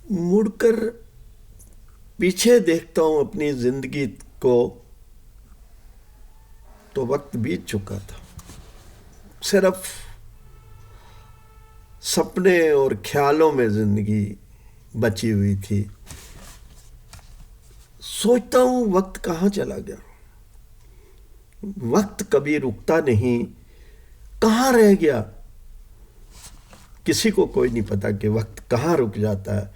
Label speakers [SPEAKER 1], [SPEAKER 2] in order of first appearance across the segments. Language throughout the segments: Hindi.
[SPEAKER 1] मुड़कर पीछे देखता हूं अपनी जिंदगी को तो वक्त बीत चुका था। सिर्फ सपने और ख्यालों में जिंदगी बची हुई थी। सोचता हूं वक्त कहाँ चला गया। वक्त कभी रुकता नहीं, कहाँ रह गया किसी को कोई नहीं पता कि वक्त कहाँ रुक जाता है।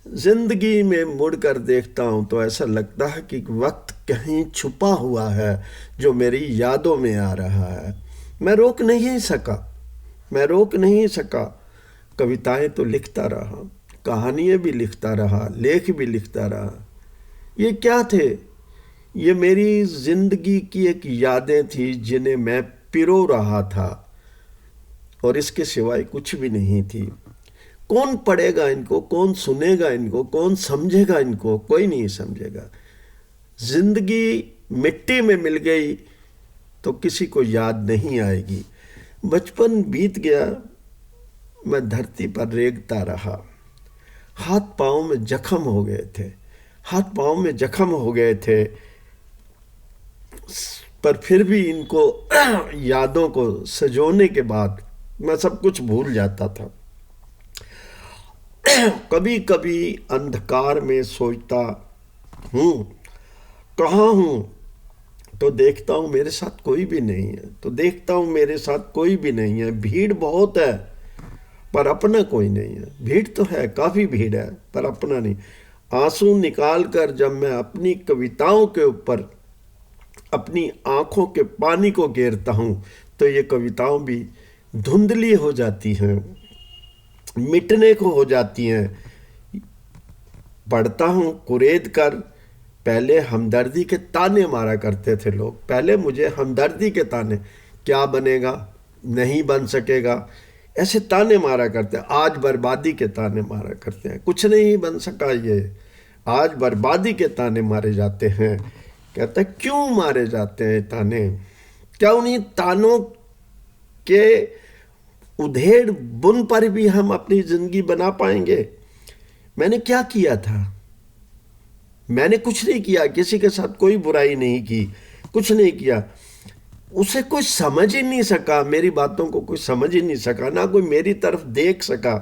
[SPEAKER 1] जिंदगी में मुड़कर देखता हूं तो ऐसा लगता है कि वक्त कहीं छुपा हुआ है जो मेरी यादों में आ रहा है। मैं रोक नहीं सका। कविताएं तो लिखता रहा, कहानियां भी लिखता रहा, लेख भी लिखता रहा। ये क्या थे? ये मेरी जिंदगी की एक यादें थी जिन्हें मैं पिरो रहा था और इसके सिवाय कुछ भी नहीं थी। कौन पढ़ेगा इनको, कौन सुनेगा इनको, कौन समझेगा इनको? कोई नहीं समझेगा। जिंदगी मिट्टी में मिल गई तो किसी को याद नहीं आएगी। बचपन बीत गया, मैं धरती पर रेंगता रहा। हाथ पांव में जख्म हो गए थे, पर फिर भी इनको यादों को सजोने के बाद मैं सब कुछ भूल जाता था। कभी कभी अंधकार में सोचता हूँ कहाँ हूँ, तो देखता हूँ मेरे साथ कोई भी नहीं है। भीड़ बहुत है पर अपना कोई नहीं है। भीड़ तो है, काफ़ी भीड़ है, पर अपना नहीं। आंसू निकाल कर जब मैं अपनी कविताओं के ऊपर अपनी आंखों के पानी को घेरता हूँ तो ये कविताओं भी धुंधली हो जाती हैं, मिटने को हो जाती हैं। पढ़ता हूँ कुरेद कर, पहले हमदर्दी के ताने मारा करते थे लोग। पहले मुझे हमदर्दी के ताने, क्या बनेगा, नहीं बन सकेगा, ऐसे ताने मारा करते हैं। आज बर्बादी के ताने मारा करते हैं, कुछ नहीं बन सका ये। आज बर्बादी के ताने मारे जाते हैं। कहते हैं क्यों मारे जाते हैं ताने? क्या उन्हीं तानों के उधेड़ बुन पर भी हम अपनी जिंदगी बना पाएंगे? मैंने क्या किया था? मैंने कुछ नहीं किया, किसी के साथ कोई बुराई नहीं की, कुछ नहीं किया। उसे कोई समझ ही नहीं सका, मेरी बातों को कोई समझ ही नहीं सका, ना कोई मेरी तरफ देख सका।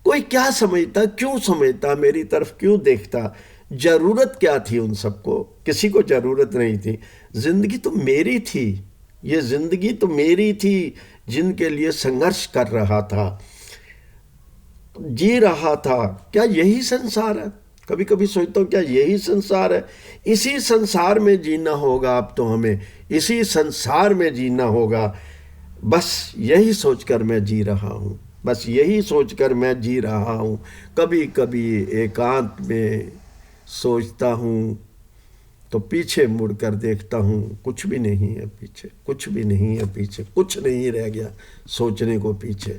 [SPEAKER 1] कोई क्या समझता, क्यों समझता, मेरी तरफ क्यों देखता? जरूरत क्या थी उन सबको? किसी को जरूरत नहीं थी। जिंदगी तो मेरी थी, ये जिंदगी तो मेरी थी जिनके लिए संघर्ष कर रहा था, जी रहा था। क्या यही संसार है? कभी कभी सोचता हूँ क्या यही संसार है? इसी संसार में जीना होगा अब तो हमें, इसी संसार में जीना होगा। बस यही सोचकर मैं जी रहा हूँ। कभी कभी एकांत में सोचता हूँ तो पीछे मुड़कर देखता हूँ, कुछ भी नहीं है पीछे, कुछ नहीं रह गया सोचने को पीछे।